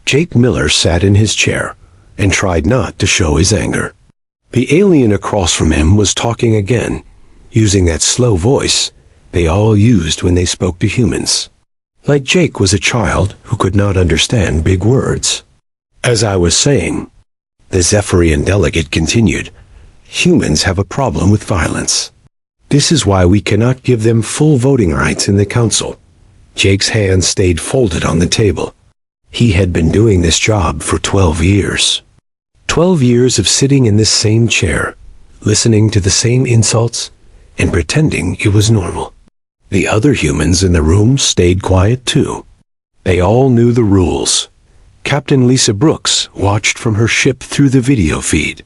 Jake Miller sat in his chair and tried not to show his anger. The alien across from him was talking again, using that slow voice they all used when they spoke to humans. Like Jake was a child who could not understand big words. As I was saying, the Zephyrian delegate continued, humans have a problem with violence. This is why we cannot give them full voting rights in the council. Jake's hand stayed folded on the table. He had been doing this job for 12 years. 12 years of sitting in this same chair, listening to the same insults, and pretending it was normal. The other humans in the room stayed quiet too. They all knew the rules. Captain Lisa Brooks watched from her ship through the video feed.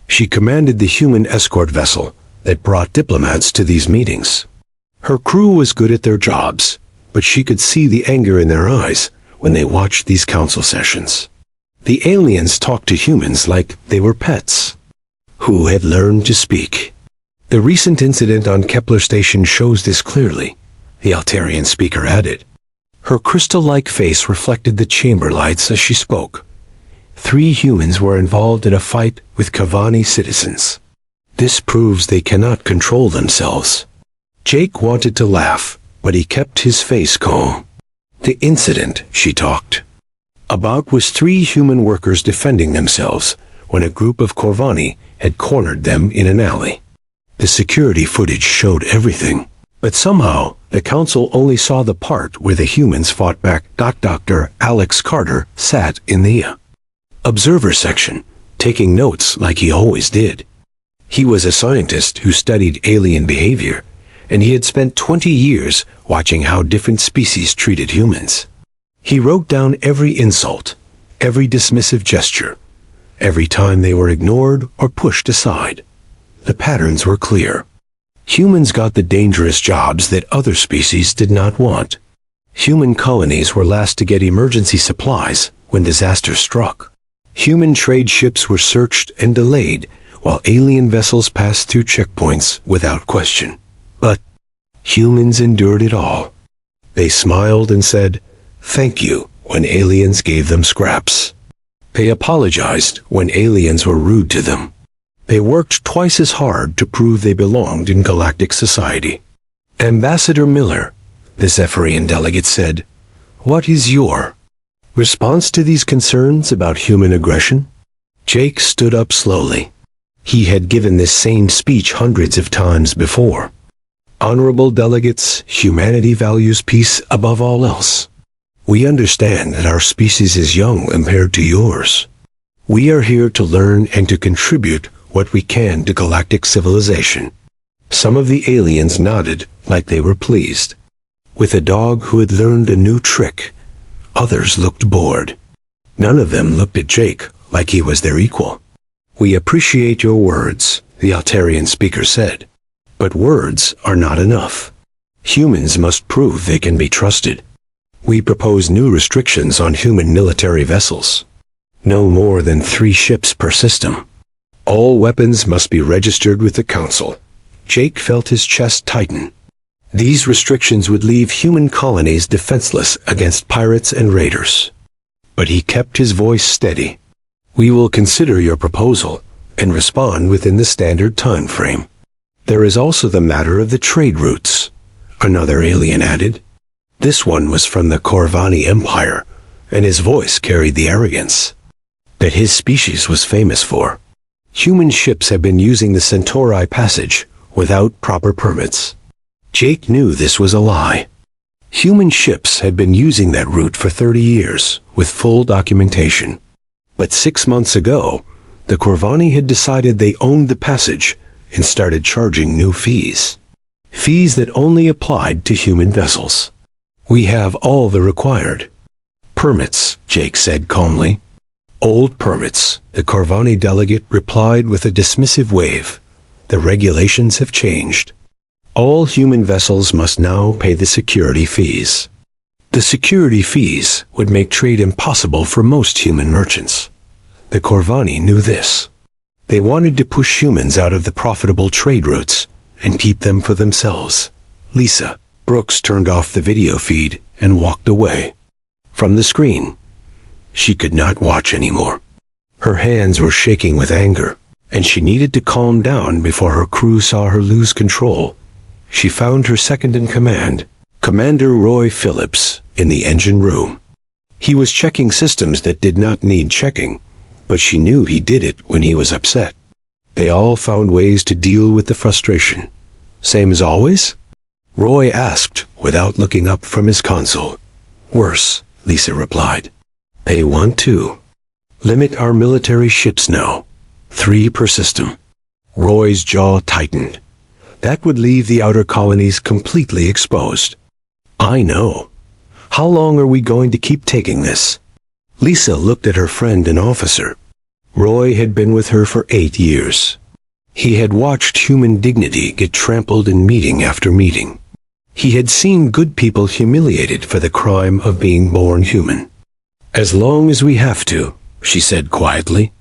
She commanded the human escort vessel that brought diplomats to these meetings. Her crew was good at their jobs, but she could see the anger in their eyes when they watched these council sessions. The aliens talked to humans like they were pets, who had learned to speak. The recent incident on Kepler Station shows this clearly, the Altarian speaker added. Her crystal-like face reflected the chamber lights as she spoke. 3 humans were involved in a fight with Kavani citizens. This proves they cannot control themselves. Jake wanted to laugh, but he kept his face calm. The incident, she talked about, was 3 human workers defending themselves when a group of Corvani had cornered them in an alley. The security footage showed everything, but somehow the council only saw the part where the humans fought back. Dr. Alex Carter sat in the observer section, taking notes like he always did. He was a scientist who studied alien behavior, and he had spent 20 years watching how different species treated humans. He wrote down every insult, every dismissive gesture, every time they were ignored or pushed aside. The patterns were clear. Humans got the dangerous jobs that other species did not want. Human colonies were last to get emergency supplies when disaster struck. Human trade ships were searched and delayed, while alien vessels passed through checkpoints without question. But humans endured it all. They smiled and said, "Thank you," when aliens gave them scraps. They apologized when aliens were rude to them. They worked twice as hard to prove they belonged in galactic society. Ambassador Miller, the Zephyrian delegate, said, "What is your response to these concerns about human aggression?" Jake stood up slowly. He had given this same speech hundreds of times before. Honorable delegates, humanity values peace above all else. We understand that our species is young compared to yours. We are here to learn and to contribute what we can to galactic civilization. Some of the aliens nodded like they were pleased. With a dog who had learned a new trick, others looked bored. None of them looked at Jake like he was their equal. "We appreciate your words," the Altarian speaker said. "But words are not enough. Humans must prove they can be trusted. We propose new restrictions on human military vessels. No more than 3 ships per system. All weapons must be registered with the Council." Jake felt his chest tighten. These restrictions would leave human colonies defenseless against pirates and raiders. But he kept his voice steady. "We will consider your proposal and respond within the standard time frame. There is also the matter of the trade routes," another alien added. This one was from the Corvani Empire, and his voice carried the arrogance that his species was famous for. Human ships have been using the Centauri Passage without proper permits. Jake knew this was a lie. Human ships had been using that route for 30 years with full documentation. But 6 months ago, the Corvani had decided they owned the passage and started charging new fees. Fees that only applied to human vessels. "We have all the required permits," Jake said calmly. "Old permits," the Corvani delegate replied with a dismissive wave. "The regulations have changed. All human vessels must now pay the security fees." The security fees would make trade impossible for most human merchants. The Corvani knew this. They wanted to push humans out of the profitable trade routes and keep them for themselves. Lisa Brooks turned off the video feed and walked away. From the screen, She could not watch anymore. Her hands were shaking with anger, and she needed to calm down before her crew saw her lose control. She found her second in command, Commander Roy Phillips, in the engine room. He was checking systems that did not need checking, but she knew he did it when he was upset. They all found ways to deal with the frustration. Same as always? Roy asked, without looking up from his console. Worse, Lisa replied. They want to limit our military ships now. 3 per system. Roy's jaw tightened. That would leave the outer colonies completely exposed. I know. How long are we going to keep taking this? Lisa looked at her friend and officer. Roy had been with her for 8 years. He had watched human dignity get trampled in meeting after meeting. He had seen good people humiliated for the crime of being born human. As long as we have to, she said quietly.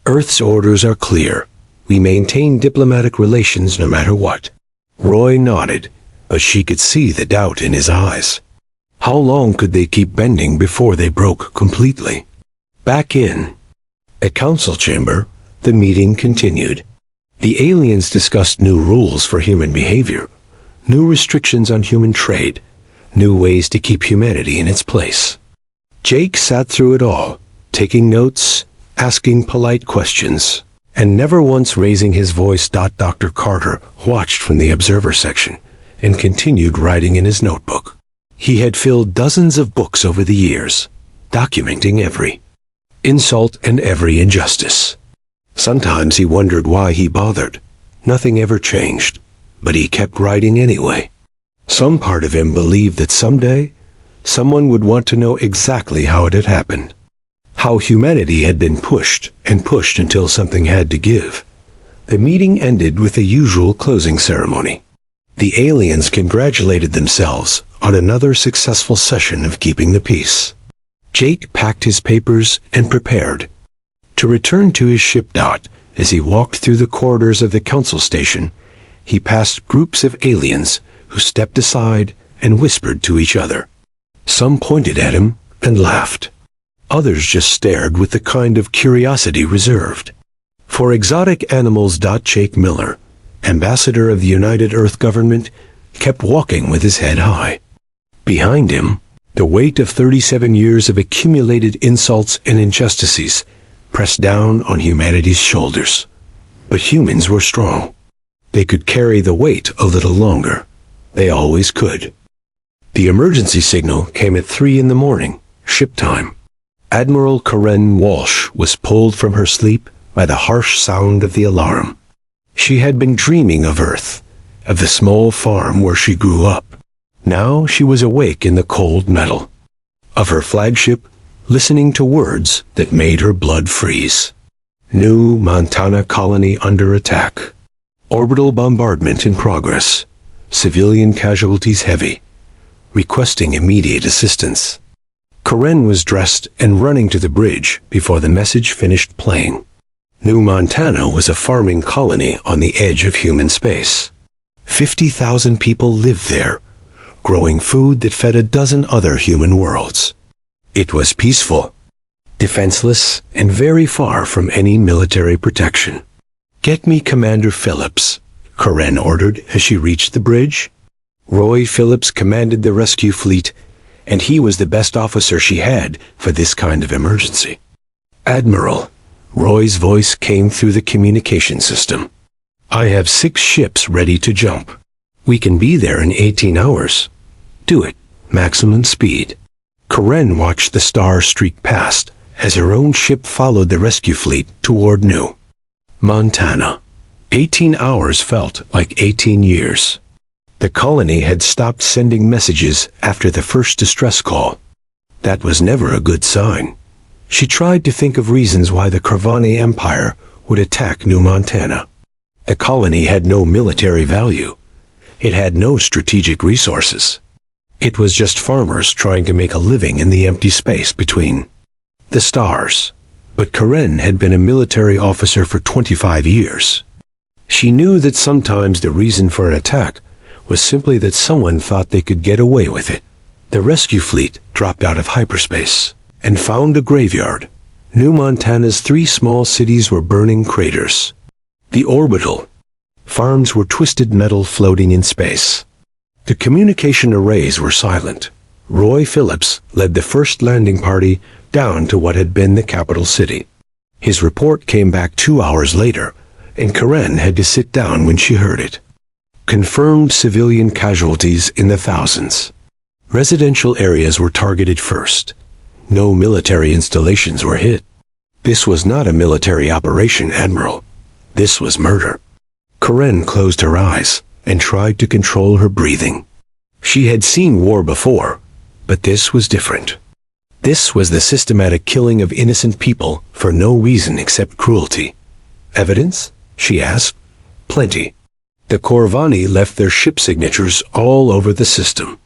Earth's orders are clear. We maintain diplomatic relations no matter what. Roy nodded, but she could see the doubt in his eyes. How long could they keep bending before they broke completely? Back in a council chamber, the meeting continued. The aliens discussed new rules for human behavior, new restrictions on human trade, new ways to keep humanity in its place. Jake sat through it all, taking notes, asking polite questions, and never once raising his voice. Dr. Carter watched from the observer section and continued writing in his notebook. He had filled dozens of books over the years, documenting every insult and every injustice. Sometimes he wondered why he bothered. Nothing ever changed, but he kept writing anyway. Some part of him believed that someday, someone would want to know exactly how it had happened. How humanity had been pushed and pushed until something had to give. The meeting ended with the usual closing ceremony. The aliens congratulated themselves on another successful session of keeping the peace. Jake packed his papers and prepared to return to his ship. As he walked through the corridors of the council station, he passed groups of aliens who stepped aside and whispered to each other. Some pointed at him and laughed. Others just stared with the kind of curiosity reserved for exotic animals. Jake Miller, ambassador of the United Earth government, kept walking with his head high. Behind him, the weight of 37 years of accumulated insults and injustices pressed down on humanity's shoulders. But humans were strong. They could carry the weight a little longer. They always could. The emergency signal came at 3 in the morning, ship time. Admiral Karen Walsh was pulled from her sleep by the harsh sound of the alarm. She had been dreaming of Earth, of the small farm where she grew up. Now she was awake in the cold metal of her flagship, listening to words that made her blood freeze. New Montana colony under attack. Orbital bombardment in progress. Civilian casualties heavy. Requesting immediate assistance. Karen was dressed and running to the bridge before the message finished playing. New Montana was a farming colony on the edge of human space. 50,000 people lived there, growing food that fed a dozen other human worlds. It was peaceful, defenseless, and very far from any military protection. Get me Commander Phillips, Karen ordered as she reached the bridge. Roy Phillips commanded the rescue fleet, and he was the best officer she had for this kind of emergency. Admiral, Roy's voice came through the communication system. I have 6 ships ready to jump. We can be there in 18 hours. Do it. Maximum speed. Karen watched the star streak past as her own ship followed the rescue fleet toward New Montana. 18 hours felt like 18 years. The colony had stopped sending messages after the first distress call. That was never a good sign. She tried to think of reasons why the Kravani Empire would attack New Montana. The colony had no military value. It had no strategic resources. It was just farmers trying to make a living in the empty space between the stars. But Karen had been a military officer for 25 years. She knew that sometimes the reason for an attack was simply that someone thought they could get away with it. The rescue fleet dropped out of hyperspace. and found a graveyard. New Montana's 3 small cities were burning craters. The orbital farms were twisted metal floating in space. The communication arrays were silent. Roy Phillips led the first landing party down to what had been the capital city. His report came back 2 hours later, and Karen had to sit down when she heard it. Confirmed civilian casualties in the thousands. Residential areas were targeted first. No military installations were hit. This was not a military operation, Admiral. This was murder. Karen closed her eyes and tried to control her breathing. She had seen war before, but this was different. This was the systematic killing of innocent people for no reason except cruelty. Evidence? She asked. Plenty. The Corvani left their ship signatures all over the system.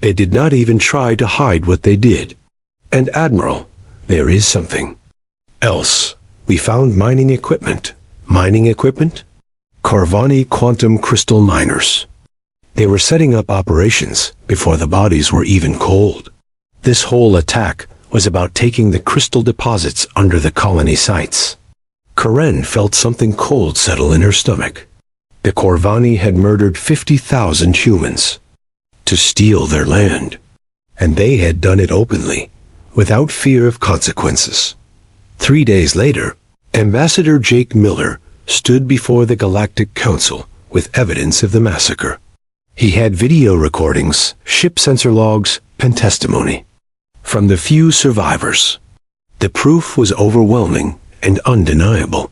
They did not even try to hide what they did. And Admiral, there is something else. We found mining equipment. Mining equipment? Corvani quantum crystal miners. They were setting up operations before the bodies were even cold. This whole attack was about taking the crystal deposits under the colony sites. Karen felt something cold settle in her stomach. The Corvani had murdered 50,000 humans to steal their land, and they had done it openly, without fear of consequences. 3 days later, Ambassador Jake Miller stood before the Galactic Council with evidence of the massacre. He had video recordings, ship sensor logs, and testimony from the few survivors. The proof was overwhelming and undeniable.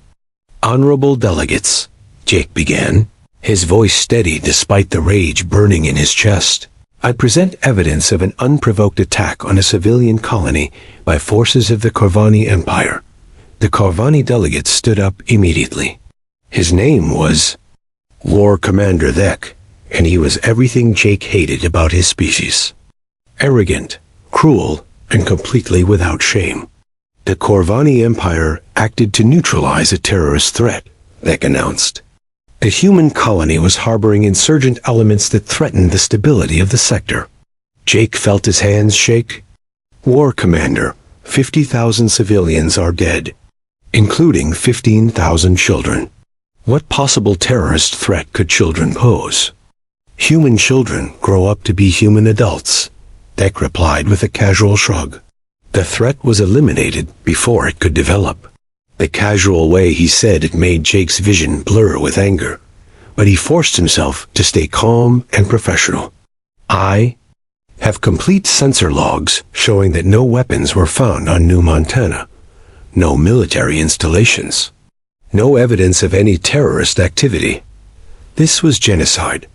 Honorable delegates, Jake began, his voice steady despite the rage burning in his chest. I present evidence of an unprovoked attack on a civilian colony by forces of the Corvani Empire. The Corvani delegate stood up immediately. His name was War Commander Thek, and he was everything Jake hated about his species. Arrogant, cruel, and completely without shame. The Corvani Empire acted to neutralize a terrorist threat, Thek announced. The human colony was harboring insurgent elements that threatened the stability of the sector. Jake felt his hands shake. War Commander, 50,000 civilians are dead, including 15,000 children. What possible terrorist threat could children pose? Human children grow up to be human adults, Thek replied with a casual shrug. The threat was eliminated before it could develop. The casual way he said it made Jake's vision blur with anger, but he forced himself to stay calm and professional. I have complete sensor logs showing that no weapons were found on New Montana, no military installations, no evidence of any terrorist activity. This was genocide,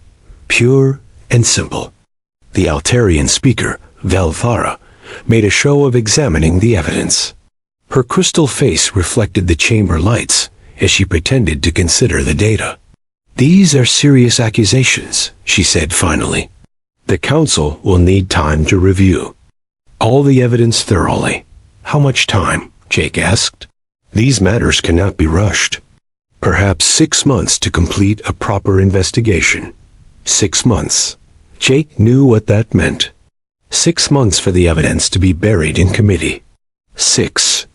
pure and simple. The Altarian speaker, Velthara, made a show of examining the evidence. Her crystal face reflected the chamber lights as she pretended to consider the data. These are serious accusations, she said finally. The council will need time to review all the evidence thoroughly. How much time? Jake asked. These matters cannot be rushed. Perhaps 6 months to complete a proper investigation. 6 months. Jake knew what that meant. 6 months for the evidence to be buried in committee. 6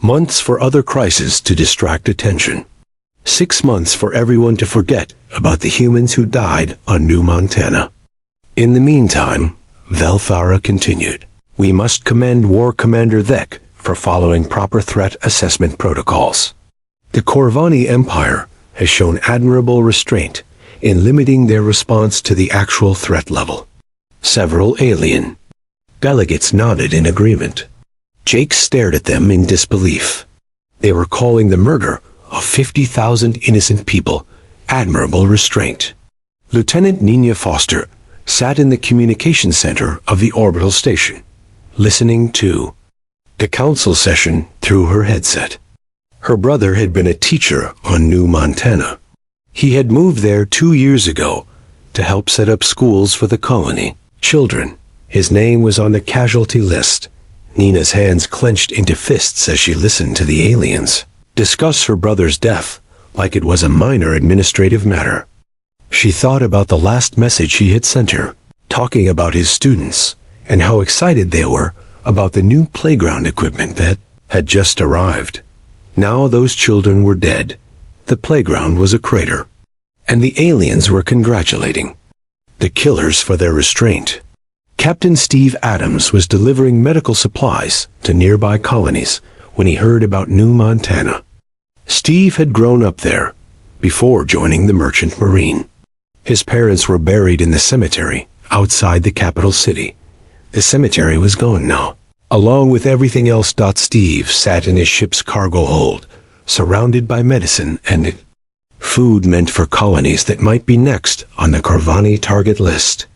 months for other crises to distract attention. 6 months for everyone to forget about the humans who died on New Montana. In the meantime, Velthara continued, we must commend War Commander Thek for following proper threat assessment protocols. The Corvani Empire has shown admirable restraint in limiting their response to the actual threat level. Several alien delegates nodded in agreement. Jake stared at them in disbelief. They were calling the murder of 50,000 innocent people admirable restraint. Lieutenant Nina Foster sat in the communication center of the orbital station, listening to the council session through her headset. Her brother had been a teacher on New Montana. He had moved there 2 years ago to help set up schools for the colony children. His name was on the casualty list. Nina's hands clenched into fists as she listened to the aliens discuss her brother's death like it was a minor administrative matter. She thought about the last message he had sent her, talking about his students and how excited they were about the new playground equipment that had just arrived. Now those children were dead. The playground was a crater. And the aliens were congratulating the killers for their restraint. Captain Steve Adams was delivering medical supplies to nearby colonies when he heard about New Montana. Steve had grown up there before joining the Merchant Marine. His parents were buried in the cemetery outside the capital city. The cemetery was gone now, along with everything else. Steve sat in his ship's cargo hold, surrounded by medicine and food meant for colonies that might be next on the Corvani target list.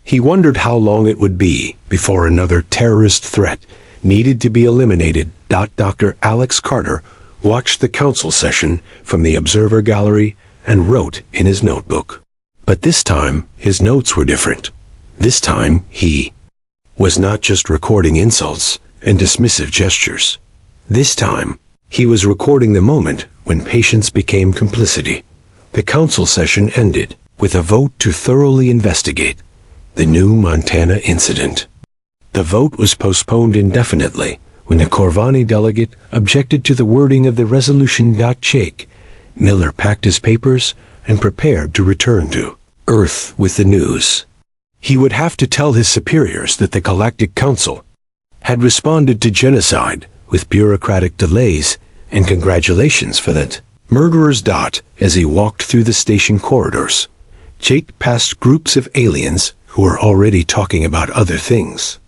He wondered how long it would be before another terrorist threat needed to be eliminated. Dr. Alex Carter watched the council session from the observer gallery and wrote in his notebook. But this time, his notes were different. This time, he was not just recording insults and dismissive gestures. This time, he was recording the moment when patience became complicity. The council session ended with a vote to thoroughly investigate the New Montana incident. The vote was postponed indefinitely when the Corvani delegate objected to the wording of the resolution. Jake Miller packed his papers and prepared to return to Earth with the news. He would have to tell his superiors that the Galactic Council had responded to genocide with bureaucratic delays and congratulations for that. Murderers. As he walked through the station corridors, Jake passed groups of aliens who were already talking about other things.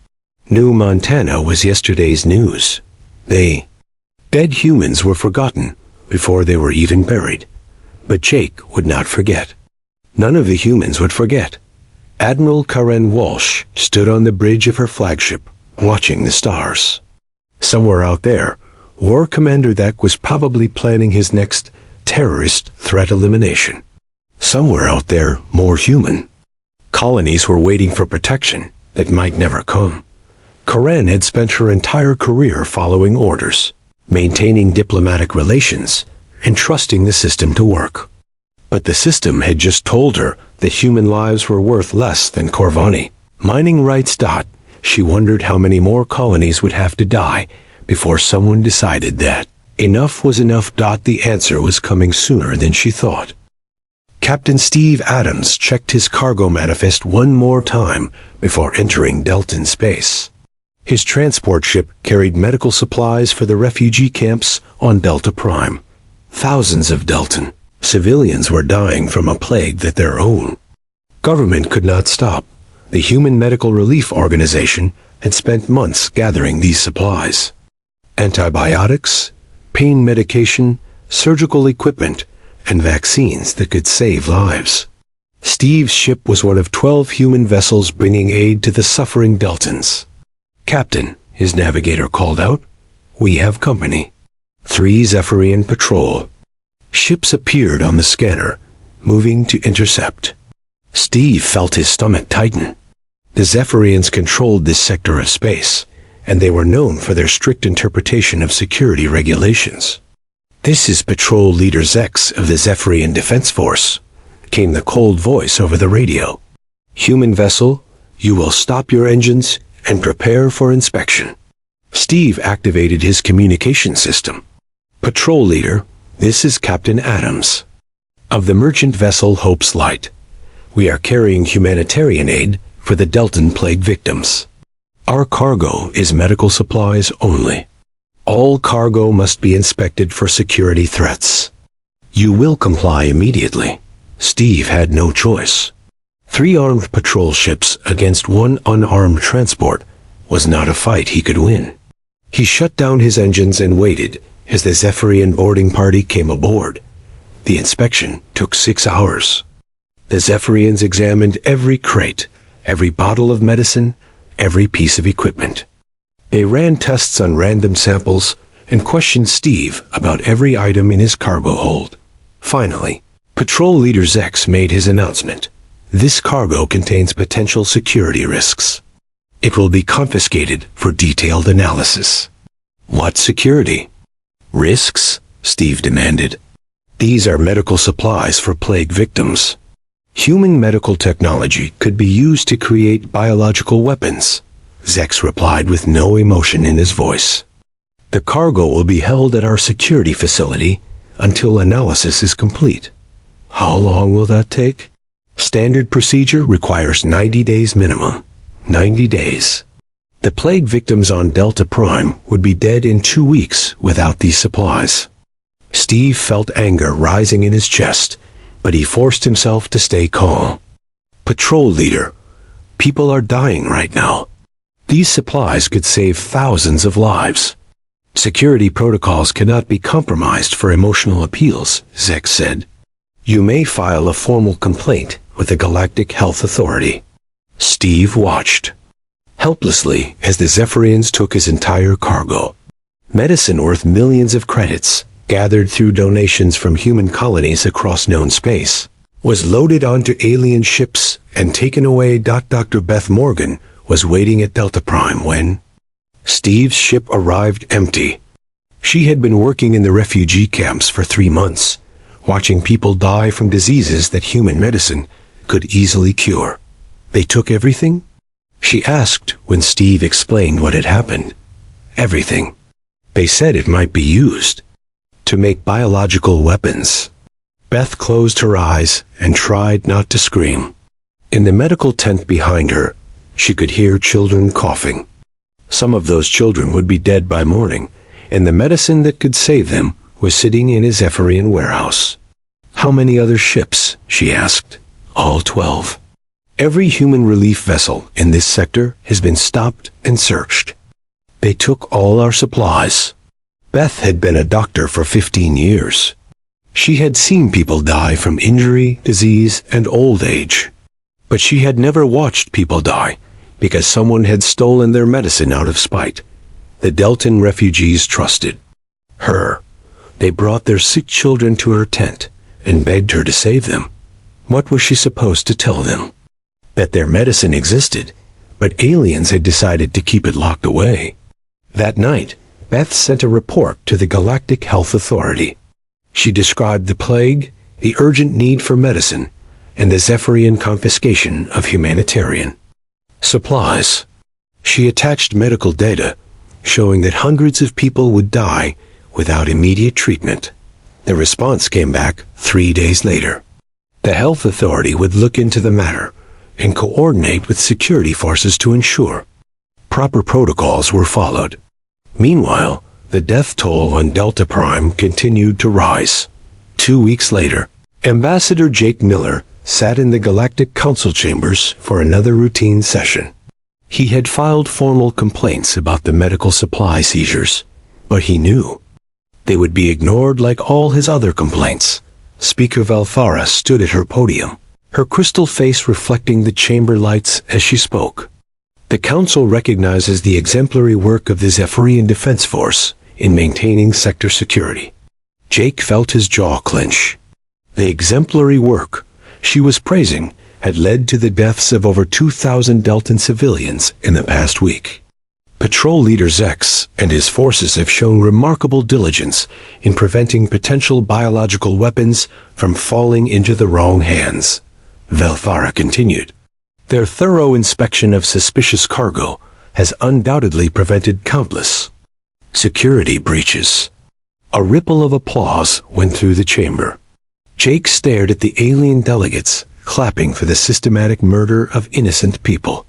New Montana was yesterday's news. Dead humans were forgotten before they were even buried. But Jake would not forget. None of the humans would forget. Admiral Karen Walsh stood on the bridge of her flagship, watching the stars. Somewhere out there, War Commander Thek was probably planning his next terrorist threat elimination. Somewhere out there, more human colonies were waiting for protection that might never come. Karen had spent her entire career following orders, maintaining diplomatic relations, and trusting the system to work. But the system had just told her that human lives were worth less than Corvani mining rights. She wondered how many more colonies would have to die before someone decided that enough was enough. The answer was coming sooner than she thought. Captain Steve Adams checked his cargo manifest one more time before entering Deltan space. His transport ship carried medical supplies for the refugee camps on Delta Prime. Thousands of Deltan civilians were dying from a plague that their own government could not stop. The Human Medical Relief Organization had spent months gathering these supplies. Antibiotics, pain medication, surgical equipment, and vaccines that could save lives. Steve's ship was one of 12 human vessels bringing aid to the suffering Deltans. "Captain," his navigator called out, "we have company." 3 Zephyrian patrol ships appeared on the scanner, moving to intercept. Steve felt his stomach tighten. The Zephyrians controlled this sector of space, and they were known for their strict interpretation of security regulations. "This is Patrol Leader Zex of the Zephyrian Defense Force," came the cold voice over the radio. "Human vessel, you will stop your engines and prepare for inspection." Steve activated his communication system. "Patrol Leader, this is Captain Adams of the merchant vessel Hope's Light. We are carrying humanitarian aid for the Deltan plague victims. Our cargo is medical supplies only. All cargo must be inspected for security threats. You will comply immediately." Steve had no choice. 3 armed patrol ships against 1 unarmed transport was not a fight he could win. He shut down his engines and waited as the Zephyrian boarding party came aboard. The inspection took 6 hours. The Zephyrians examined every crate, every bottle of medicine, every piece of equipment. They ran tests on random samples and questioned Steve about every item in his cargo hold. Finally, Patrol Leader Zex made his announcement. "This cargo contains potential security risks. It will be confiscated for detailed analysis." "What security risks?" Steve demanded. "These are medical supplies for plague victims. Human medical technology could be used to create biological weapons. Zex replied with no emotion in his voice. The cargo will be held at our security facility until analysis is complete. How long will that take? Standard procedure requires 90 days minimum. 90 days. The plague victims on Delta Prime would be dead in 2 weeks without these supplies. Steve felt anger rising in his chest, but he forced himself to stay calm. Patrol leader, people are dying right now. These supplies could save thousands of lives. Security protocols cannot be compromised for emotional appeals, Zex said. You may file a formal complaint with the Galactic Health Authority. Steve watched helplessly as the Zephyrians took his entire cargo. Medicine worth millions of credits, gathered through donations from human colonies across known space, was loaded onto alien ships and taken away. Dr. Beth Morgan was waiting at Delta Prime when Steve's ship arrived empty. She had been working in the refugee camps for 3 months, watching people die from diseases that human medicine could easily cure. They took everything? She asked when Steve explained what had happened. Everything. They said it might be used to make biological weapons. Beth closed her eyes and tried not to scream. In the medical tent behind her, she could hear children coughing. Some of those children would be dead by morning, and the medicine that could save them was sitting in a Zephyrian warehouse. How many other ships? She asked. All 12. Every human relief vessel in this sector has been stopped and searched. They took all our supplies. Beth had been a doctor for 15 years. She had seen people die from injury, disease, and old age. But she had never watched people die because someone had stolen their medicine out of spite. The Deltan refugees trusted her. They brought their sick children to her tent and begged her to save them. What was she supposed to tell them? That their medicine existed, but aliens had decided to keep it locked away. That night, Beth sent a report to the Galactic Health Authority. She described the plague, the urgent need for medicine, and the Zephyrian confiscation of humanitarian supplies. She attached medical data showing that hundreds of people would die without immediate treatment. The response came back 3 days later. The health authority would look into the matter and coordinate with security forces to ensure proper protocols were followed. Meanwhile, the death toll on Delta Prime continued to rise. 2 weeks later, Ambassador Jake Miller sat in the Galactic Council chambers for another routine session. He had filed formal complaints about the medical supply seizures, but he knew they would be ignored like all his other complaints. Speaker Valfara stood at her podium, her crystal face reflecting the chamber lights as she spoke. The Council recognizes the exemplary work of the Zephyrian Defense Force in maintaining sector security. Jake felt his jaw clench. The exemplary work she was praising had led to the deaths of over 2,000 Deltan civilians in the past week. Patrol Leader Zex and his forces have shown remarkable diligence in preventing potential biological weapons from falling into the wrong hands, Velfara continued. Their thorough inspection of suspicious cargo has undoubtedly prevented countless security breaches. A ripple of applause went through the chamber. Jake stared at the alien delegates, clapping for the systematic murder of innocent people.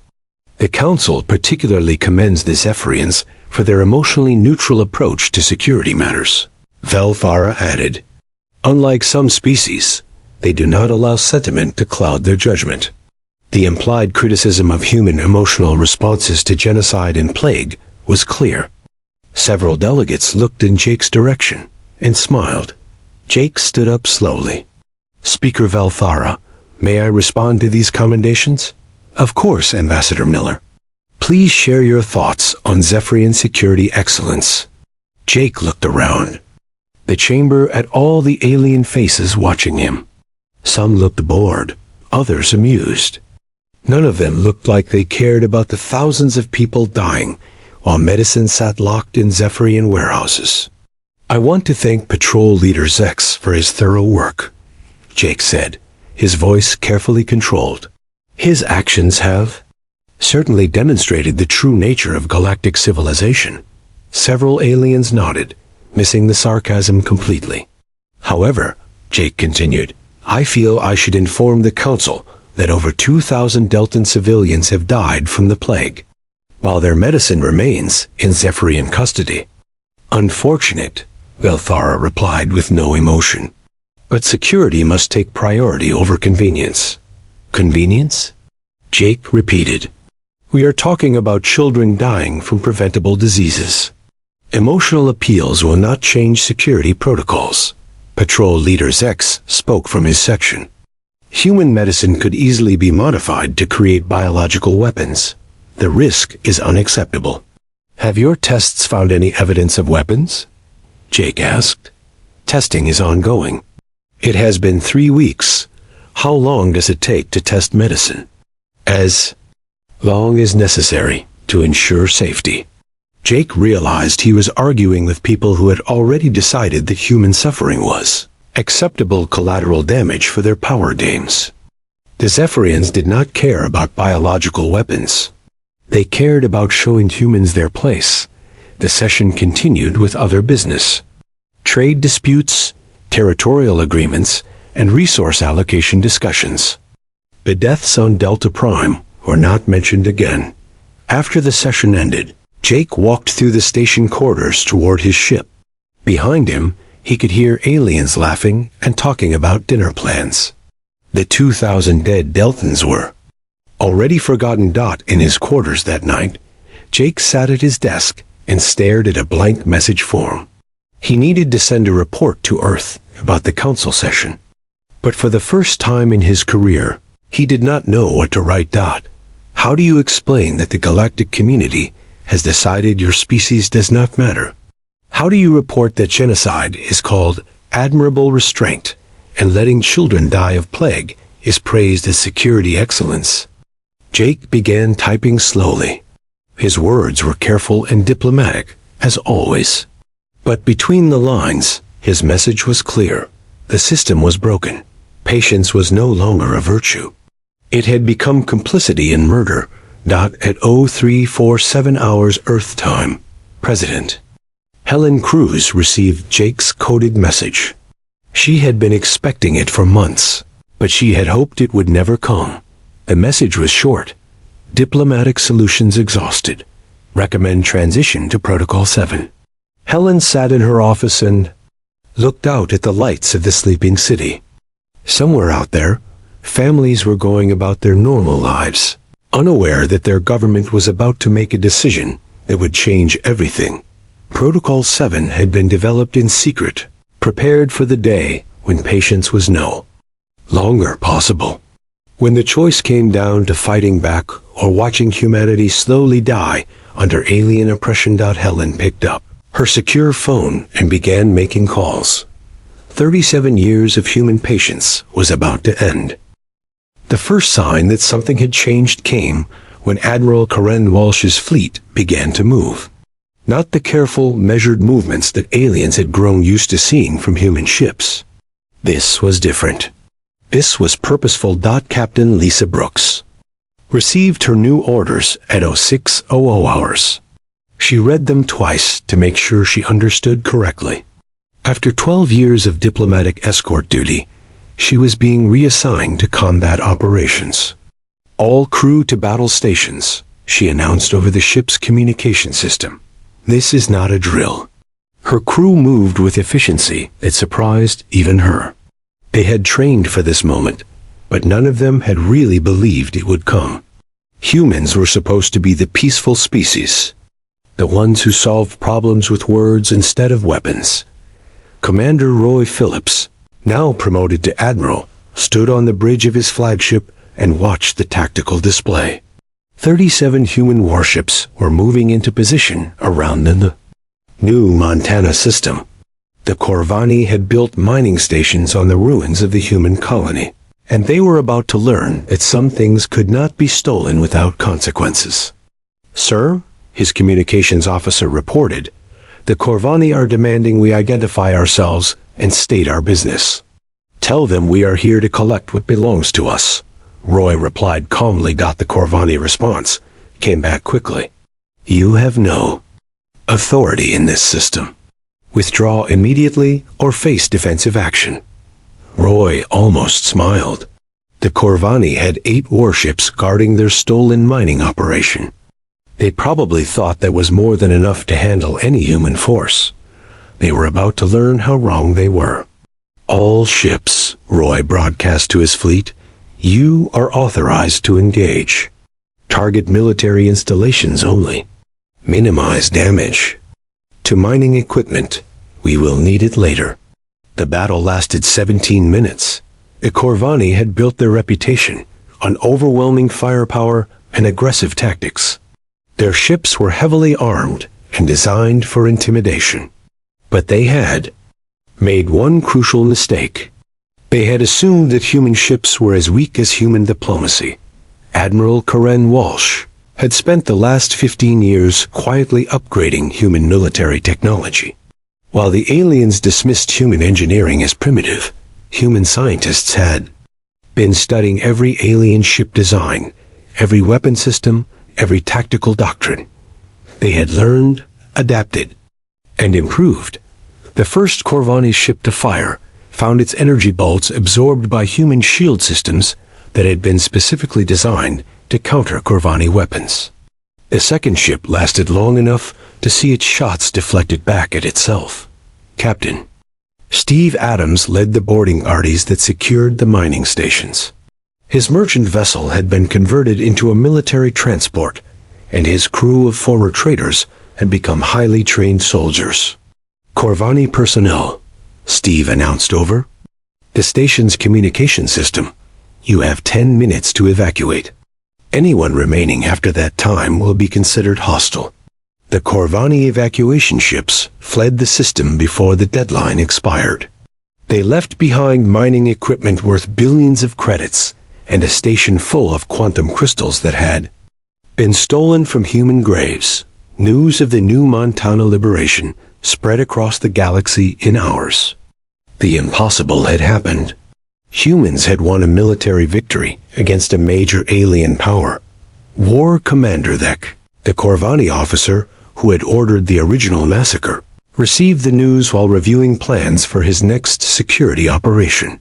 The Council particularly commends the Zephyrians for their emotionally neutral approach to security matters, Velfara added. Unlike some species, they do not allow sentiment to cloud their judgment. The implied criticism of human emotional responses to genocide and plague was clear. Several delegates looked in Jake's direction and smiled. Jake stood up slowly. Speaker Velfara, may I respond to these commendations? Of course, Ambassador Miller. Please share your thoughts on Zephyrian security excellence. Jake looked around the chamber at all the alien faces watching him. Some looked bored, others amused. None of them looked like they cared about the thousands of people dying while medicine sat locked in Zephyrian warehouses. I want to thank Patrol Leader Zex for his thorough work, Jake said, his voice carefully controlled. His actions have certainly demonstrated the true nature of galactic civilization. Several aliens nodded, missing the sarcasm completely. However, Jake continued, I feel I should inform the Council that over 2,000 Deltan civilians have died from the plague, while their medicine remains in Zephyrian custody. Unfortunate, Belthara replied with no emotion. But security must take priority over convenience. Convenience? Jake repeated. We are talking about children dying from preventable diseases. Emotional appeals will not change security protocols. Patrol Leader Zex spoke from his section. Human medicine could easily be modified to create biological weapons. The risk is unacceptable. Have your tests found any evidence of weapons? Jake asked. Testing is ongoing. It has been 3 weeks. How long does it take to test medicine? As long as necessary to ensure safety. Jake realized he was arguing with people who had already decided that human suffering was acceptable collateral damage for their power games. The Zephyrians did not care about biological weapons. They cared about showing humans their place. The session continued with other business. Trade disputes, territorial agreements, and resource allocation discussions. The deaths on Delta Prime were not mentioned again. After the session ended, Jake walked through the station corridors toward his ship. Behind him, he could hear aliens laughing and talking about dinner plans. The 2,000 dead Deltans were already forgotten. In his quarters that night, Jake sat at his desk and stared at a blank message form. He needed to send a report to Earth about the council session. But for the first time in his career, he did not know what to write. How do you explain that the galactic community has decided your species does not matter? How do you report that genocide is called admirable restraint and letting children die of plague is praised as security excellence? Jake began typing slowly. His words were careful and diplomatic, as always. But between the lines, his message was clear. The system was broken. Patience was no longer a virtue. It had become complicity in murder. At 0347 hours Earth time, President Helen Cruz received Jake's coded message. She had been expecting it for months, but she had hoped it would never come. The message was short. Diplomatic solutions exhausted. Recommend transition to Protocol 7. Helen sat in her office and looked out at the lights of the sleeping city. Somewhere out there, families were going about their normal lives, unaware that their government was about to make a decision that would change everything. Protocol 7 had been developed in secret, prepared for the day when patience was no longer possible. When the choice came down to fighting back or watching humanity slowly die under alien oppression, Helen picked up her secure phone and began making calls. 37 years of human patience was about to end. The first sign that something had changed came when Admiral Karen Walsh's fleet began to move. Not the careful, measured movements that aliens had grown used to seeing from human ships. This was different. This was purposeful. Captain Lisa Brooks received her new orders at 0600 hours. She read them twice to make sure she understood correctly. After 12 years of diplomatic escort duty, she was being reassigned to combat operations. All crew to battle stations, she announced over the ship's communication system. This is not a drill. Her crew moved with efficiency that surprised even her. They had trained for this moment, but none of them had really believed it would come. Humans were supposed to be the peaceful species, the ones who solved problems with words instead of weapons. Commander Roy Phillips, now promoted to Admiral, stood on the bridge of his flagship and watched the tactical display. 37 human warships were moving into position around the new Montana system. The Corvani had built mining stations on the ruins of the human colony, and they were about to learn that some things could not be stolen without consequences. Sir, his communications officer reported, the Corvani are demanding we identify ourselves and state our business. Tell them we are here to collect what belongs to us. Roy replied calmly. The Corvani response came back quickly. You have no authority in this system. Withdraw immediately or face defensive action. Roy almost smiled. The Corvani had 8 warships guarding their stolen mining operation. They probably thought that was more than enough to handle any human force. They were about to learn how wrong they were. All ships, Roy broadcast to his fleet, you are authorized to engage. Target military installations only. Minimize damage. To mining equipment, we will need it later. The battle lasted 17 minutes. The Corvani had built their reputation on overwhelming firepower and aggressive tactics. Their ships were heavily armed and designed for intimidation. But they had made one crucial mistake. They had assumed that human ships were as weak as human diplomacy. Admiral Karen Walsh had spent the last 15 years quietly upgrading human military technology. While the aliens dismissed human engineering as primitive, human scientists had been studying every alien ship design, every weapon system, every tactical doctrine. They had learned, adapted, and improved. The first Corvani ship to fire found its energy bolts absorbed by human shield systems that had been specifically designed to counter Corvani weapons. The second ship lasted long enough to see its shots deflected back at itself. Captain Steve Adams led the boarding parties that secured the mining stations. His merchant vessel had been converted into a military transport, and his crew of former traders had become highly trained soldiers. Corvani personnel, Steve announced over the station's communication system. You have 10 minutes to evacuate. Anyone remaining after that time will be considered hostile. The Corvani evacuation ships fled the system before the deadline expired. They left behind mining equipment worth billions of credits and a station full of quantum crystals that had been stolen from human graves. News of the new Montana liberation spread across the galaxy in hours. The impossible had happened. Humans had won a military victory against a major alien power. War Commander Thek, the Corvani officer who had ordered the original massacre, received the news while reviewing plans for his next security operation.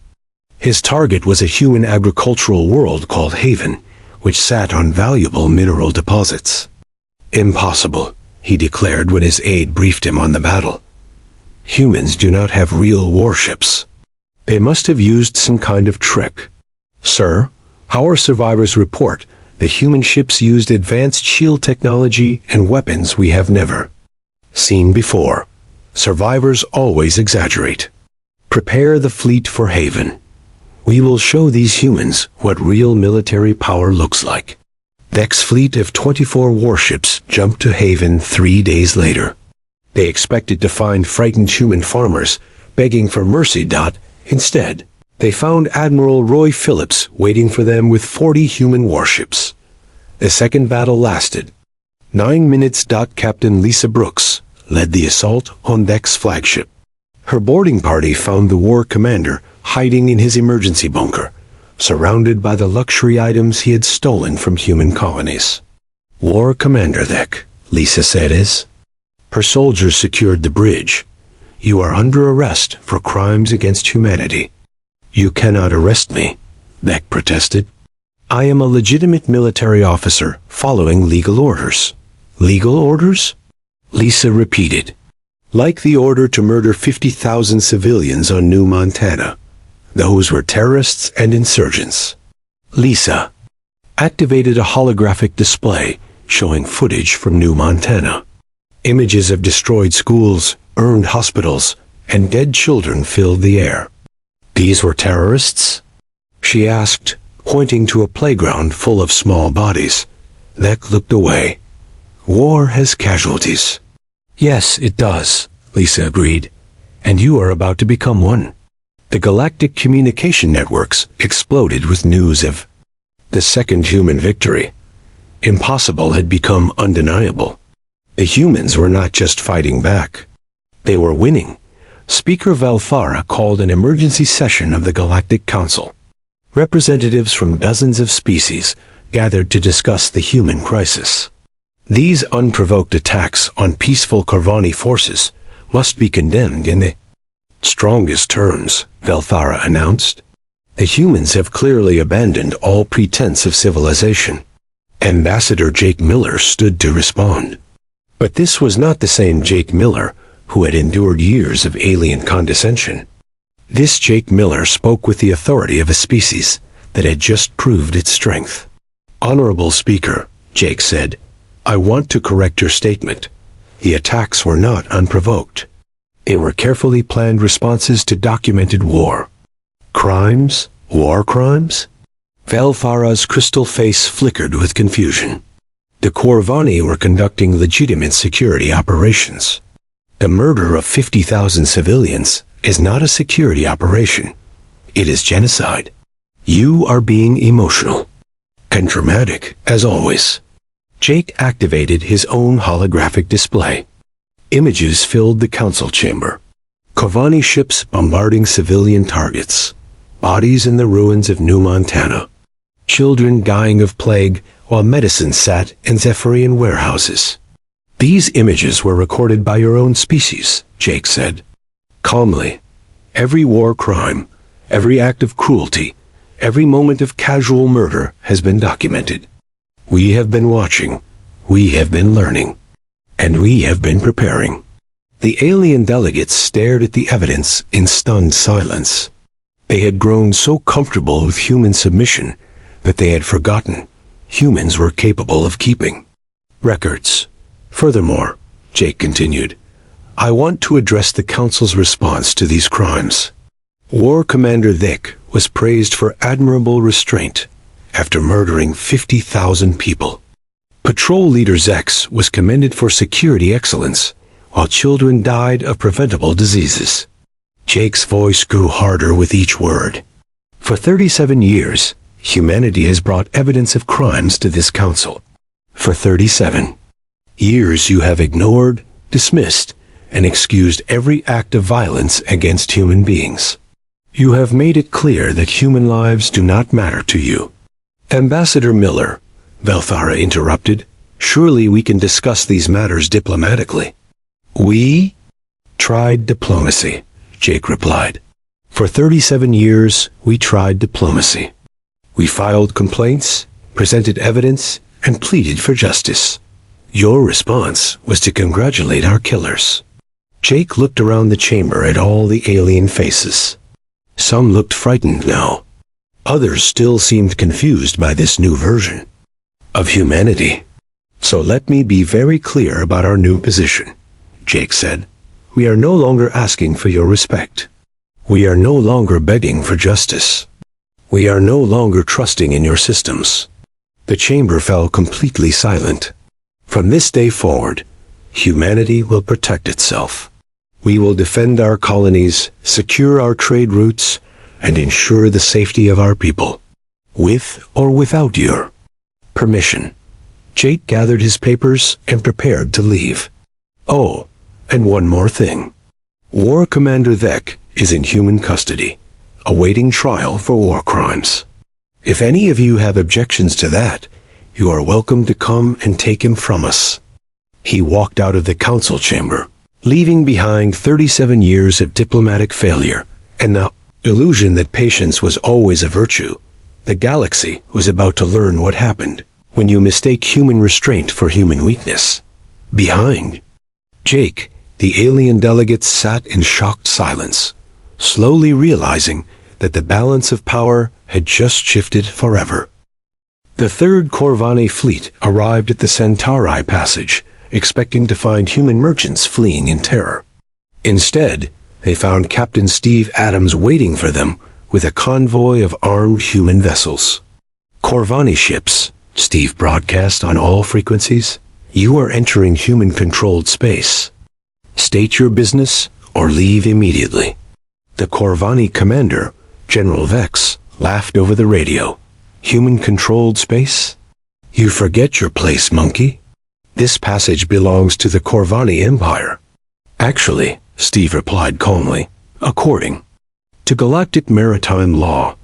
His target was a human agricultural world called Haven, which sat on valuable mineral deposits. Impossible, he declared when his aide briefed him on the battle. Humans do not have real warships. They must have used some kind of trick. Sir, our survivors report that human ships used advanced shield technology and weapons we have never seen before. Survivors always exaggerate. Prepare the fleet for Haven. We will show these humans what real military power looks like. Thek's fleet of 24 warships jumped to Haven 3 days later. They expected to find frightened human farmers begging for mercy. Instead, they found Admiral Roy Phillips waiting for them with 40 human warships. The second battle lasted 9 minutes. Captain Lisa Brooks led the assault on Thek's flagship. Her boarding party found the war commander hiding in his emergency bunker, surrounded by the luxury items he had stolen from human colonies. War Commander Thek, Lisa said as her soldiers secured the bridge. You are under arrest for crimes against humanity. You cannot arrest me, Thek protested. I am a legitimate military officer following legal orders. Legal orders? Lisa repeated. Like the order to murder 50,000 civilians on New Montana. Those were terrorists and insurgents. Lisa activated a holographic display showing footage from New Montana. Images of destroyed schools, burned hospitals, and dead children filled the air. These were terrorists? She asked, pointing to a playground full of small bodies. Thek looked away. War has casualties. Yes, it does, Lisa agreed. And you are about to become one. The galactic communication networks exploded with news of the second human victory. Impossible had become undeniable. The humans were not just fighting back. They were winning. Speaker Valfara called an emergency session of the Galactic Council. Representatives from dozens of species gathered to discuss the human crisis. These unprovoked attacks on peaceful Corvani forces must be condemned in the strongest terms, Velthara announced. The humans have clearly abandoned all pretense of civilization. Ambassador Jake Miller stood to respond. But this was not the same Jake Miller who had endured years of alien condescension. This Jake Miller spoke with the authority of a species that had just proved its strength. Honorable Speaker, Jake said, I want to correct your statement. The attacks were not unprovoked. They were carefully planned responses to documented war. Crimes? War crimes? Velthara's crystal face flickered with confusion. The Corvani were conducting legitimate security operations. The murder of 50,000 civilians is not a security operation. It is genocide. You are being emotional. And dramatic, as always. Jake activated his own holographic display. Images filled the council chamber. Corvani ships bombarding civilian targets. Bodies in the ruins of New Montana. Children dying of plague while medicine sat in Zephyrian warehouses. These images were recorded by your own species, Jake said. Calmly. Every war crime, every act of cruelty, every moment of casual murder has been documented. We have been watching, we have been learning, and we have been preparing. The alien delegates stared at the evidence in stunned silence. They had grown so comfortable with human submission that they had forgotten humans were capable of keeping records. Furthermore, Jake continued, I want to address the Council's response to these crimes. War Commander Vic was praised for admirable restraint after murdering 50,000 people. Patrol Leader Zex was commended for security excellence while children died of preventable diseases. Jake's voice grew harder with each word. For 37 years, humanity has brought evidence of crimes to this council. For 37 years you have ignored, dismissed, and excused every act of violence against human beings. You have made it clear that human lives do not matter to you. Ambassador Miller, Velthara interrupted, surely we can discuss these matters diplomatically. We tried diplomacy, Jake replied. For 37 years, we tried diplomacy. We filed complaints, presented evidence, and pleaded for justice. Your response was to congratulate our killers. Jake looked around the chamber at all the alien faces. Some looked frightened now. Others still seemed confused by this new version of humanity. So let me be very clear about our new position, Jake said. We are no longer asking for your respect. We are no longer begging for justice. We are no longer trusting in your systems. The chamber fell completely silent. From this day forward, humanity will protect itself. We will defend our colonies, secure our trade routes, and ensure the safety of our people, with or without your permission. Jake gathered his papers and prepared to leave. Oh, and one more thing. War Commander Vec is in human custody, awaiting trial for war crimes. If any of you have objections to that, you are welcome to come and take him from us. He walked out of the council chamber, leaving behind 37 years of diplomatic failure and the illusion that patience was always a virtue. The galaxy was about to learn what happened when you mistake human restraint for human weakness. Behind Jake, the alien delegates sat in shocked silence, slowly realizing that the balance of power had just shifted forever. The third Corvani fleet arrived at the Centauri Passage, expecting to find human merchants fleeing in terror. Instead, they found Captain Steve Adams waiting for them with a convoy of armed human vessels. Corvani ships, Steve broadcast on all frequencies, you are entering human-controlled space. State your business or leave immediately. The Corvani commander, General Vex, laughed over the radio. Human-controlled space? You forget your place, monkey. This passage belongs to the Corvani Empire. Actually, Steve replied calmly, according to galactic maritime law,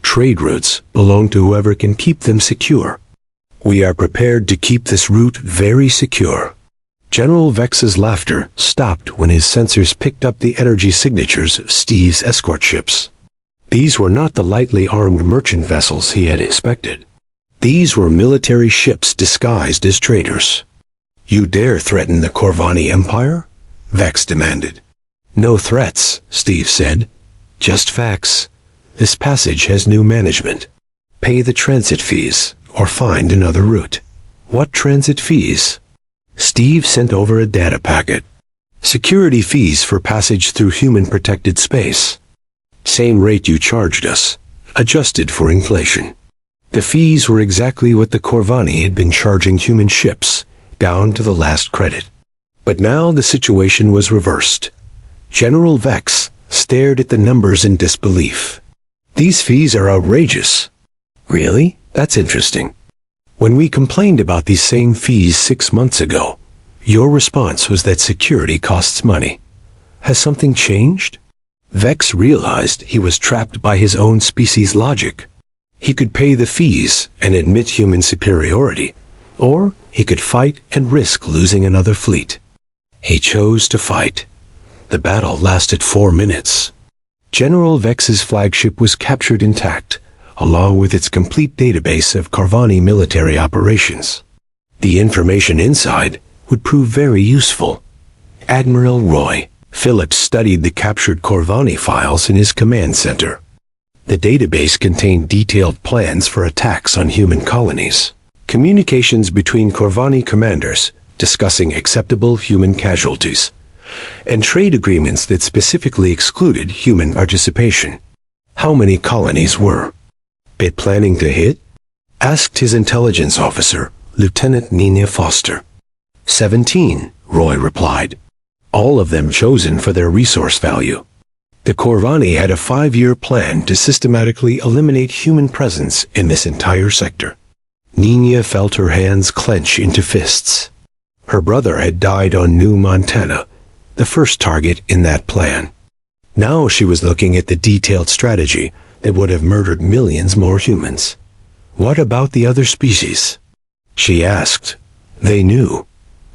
trade routes belong to whoever can keep them secure. We are prepared to keep this route very secure. General Vex's laughter stopped when his sensors picked up the energy signatures of Steve's escort ships. These were not the lightly armed merchant vessels he had expected. These were military ships disguised as traders. You dare threaten the Corvani Empire? Vex demanded. No threats, Steve said. Just facts. This passage has new management. Pay the transit fees, or find another route. What transit fees? Steve sent over a data packet. Security fees for passage through human-protected space. Same rate you charged us, adjusted for inflation. The fees were exactly what the Corvani had been charging human ships, down to the last credit. But now the situation was reversed. General Vex stared at the numbers in disbelief. These fees are outrageous. Really? That's interesting. When we complained about these same fees 6 months ago, your response was that security costs money. Has something changed? Vex realized he was trapped by his own species' logic. He could pay the fees and admit human superiority, or he could fight and risk losing another fleet. He chose to fight. The battle lasted 4 minutes. General Vex's flagship was captured intact, along with its complete database of Corvani military operations. The information inside would prove very useful. Admiral Roy Phillips studied the captured Corvani files in his command center. The database contained detailed plans for attacks on human colonies, communications between Corvani commanders discussing acceptable human casualties, and trade agreements that specifically excluded human participation. How many colonies were Bit planning to hit? Asked his intelligence officer, Lieutenant Nina Foster. 17, Roy replied. All of them chosen for their resource value. The Corvani had a 5-year plan to systematically eliminate human presence in this entire sector. Nina felt her hands clench into fists. Her brother had died on New Montana, the first target in that plan. Now she was looking at the detailed strategy that would have murdered millions more humans. What about the other species? She asked. They knew.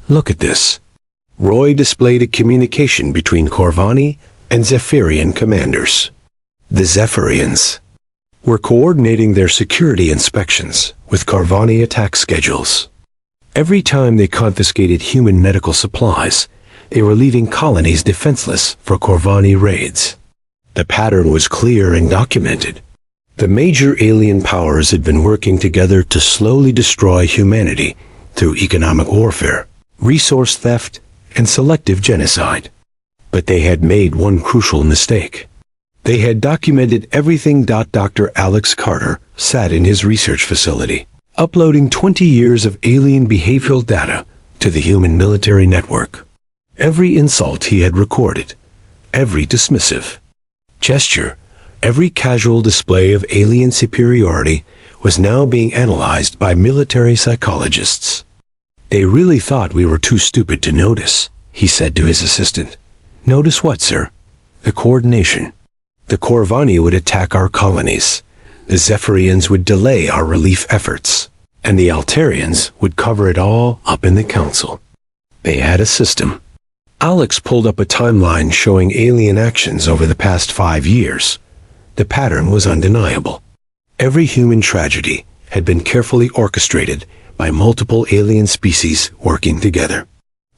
Look at this. Roy displayed a communication between Corvani and Zephyrian commanders. The Zephyrians were coordinating their security inspections with Corvani attack schedules. Every time they confiscated human medical supplies, they were leaving colonies defenseless for Corvani raids. The pattern was clear and documented. The major alien powers had been working together to slowly destroy humanity through economic warfare, resource theft, and selective genocide. But they had made one crucial mistake. They had documented everything. Dr. Alex Carter sat in his research facility, uploading 20 years of alien behavioral data to the human military network. Every insult he had recorded, every dismissive gesture, every casual display of alien superiority was now being analyzed by military psychologists. They really thought we were too stupid to notice, he said to his assistant. Notice what, sir? The coordination. The Corvani would attack our colonies. The Zephyrians would delay our relief efforts. And the Altarians would cover it all up in the council. They had a system. Alex pulled up a timeline showing alien actions over the past 5 years. The pattern was undeniable. Every human tragedy had been carefully orchestrated by multiple alien species working together.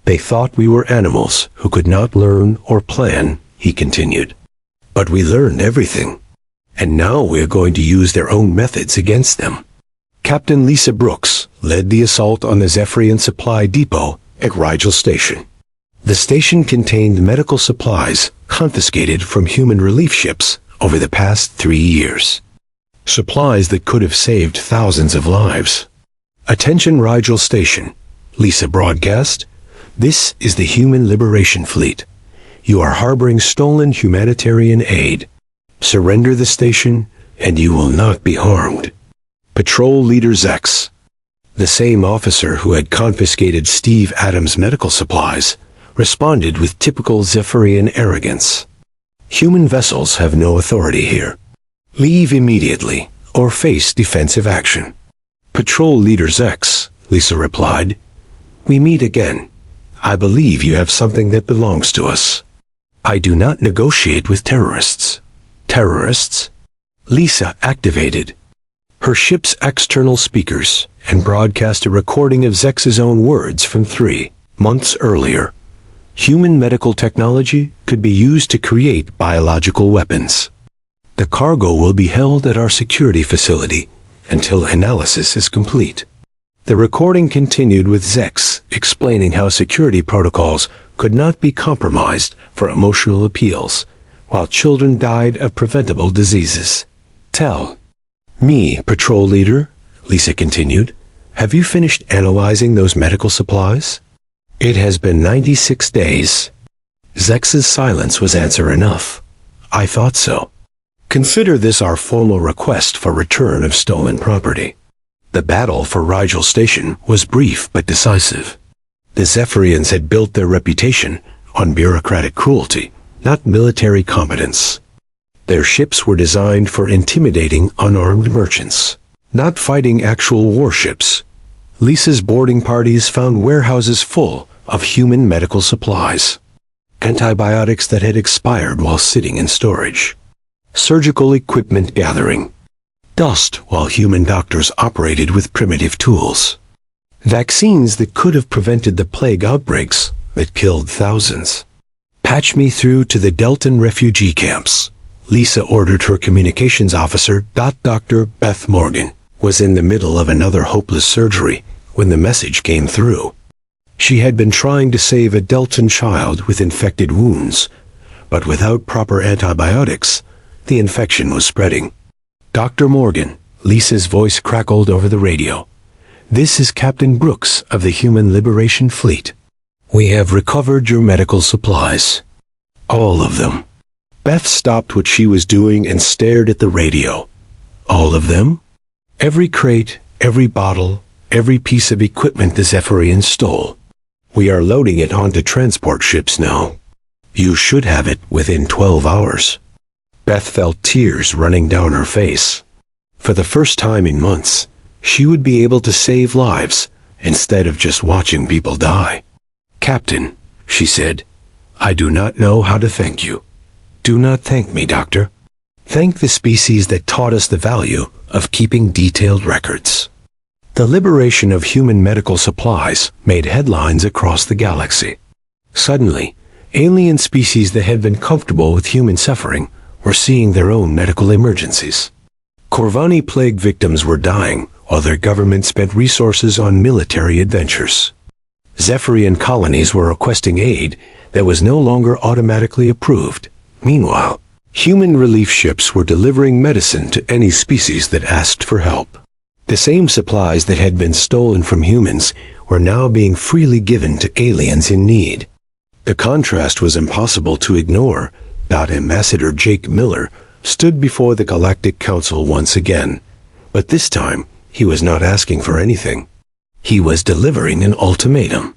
They thought we were animals who could not learn or plan, he continued. But we learned everything. And now we are going to use their own methods against them. Captain Lisa Brooks led the assault on the Zephyrian supply depot at Rigel Station. The station contained medical supplies confiscated from human relief ships over the past 3 years. Supplies that could have saved thousands of lives. Attention Rigel Station, Lisa broadcast. This is the Human Liberation Fleet. You are harboring stolen humanitarian aid. Surrender the station, and you will not be harmed. Patrol Leader Zex. The same officer who had confiscated Steve Adams' medical supplies responded with typical Zephyrian arrogance. Human vessels have no authority here. Leave immediately, or face defensive action. Patrol Leader Zex, Lisa replied. We meet again. I believe you have something that belongs to us. I do not negotiate with terrorists. Terrorists? Lisa activated her ship's external speakers and broadcast a recording of Zex's own words from 3 months earlier. Human medical technology could be used to create biological weapons. The cargo will be held at our security facility until analysis is complete. The recording continued with Zex explaining how security protocols could not be compromised for emotional appeals, while children died of preventable diseases. Tell me, Patrol Leader, Lisa continued, have you finished analyzing those medical supplies? It has been 96 days. Zex's silence was answer enough. I thought so. Consider this our formal request for return of stolen property. The battle for Rigel Station was brief but decisive. The Zephyrians had built their reputation on bureaucratic cruelty, not military competence. Their ships were designed for intimidating unarmed merchants, not fighting actual warships. Lisa's boarding parties found warehouses full of human medical supplies, antibiotics that had expired while sitting in storage, surgical equipment gathering, dust while human doctors operated with primitive tools, vaccines that could have prevented the plague outbreaks that killed thousands. Patch me through to the Delton refugee camps, Lisa ordered her communications officer. Dr. Beth Morgan was in the middle of another hopeless surgery when the message came through. She had been trying to save a Delton child with infected wounds, but without proper antibiotics, the infection was spreading. Dr. Morgan, Lisa's voice crackled over the radio. This is Captain Brooks of the Human Liberation Fleet. We have recovered your medical supplies. All of them. Beth stopped what she was doing and stared at the radio. All of them? Every crate, every bottle, every piece of equipment the Zephyrians stole. We are loading it onto transport ships now. You should have it within 12 hours. Beth felt tears running down her face. For the first time in months, she would be able to save lives instead of just watching people die. Captain, she said, I do not know how to thank you. Do not thank me, Doctor. Thank the species that taught us the value of keeping detailed records. The liberation of human medical supplies made headlines across the galaxy. Suddenly, alien species that had been comfortable with human suffering were seeing their own medical emergencies. Corvani plague victims were dying while their government spent resources on military adventures. Zephyrian colonies were requesting aid that was no longer automatically approved. Meanwhile, human relief ships were delivering medicine to any species that asked for help. The same supplies that had been stolen from humans were now being freely given to aliens in need. The contrast was impossible to ignore. Ambassador Jake Miller stood before the Galactic Council once again, but this time he was not asking for anything. He was delivering an ultimatum.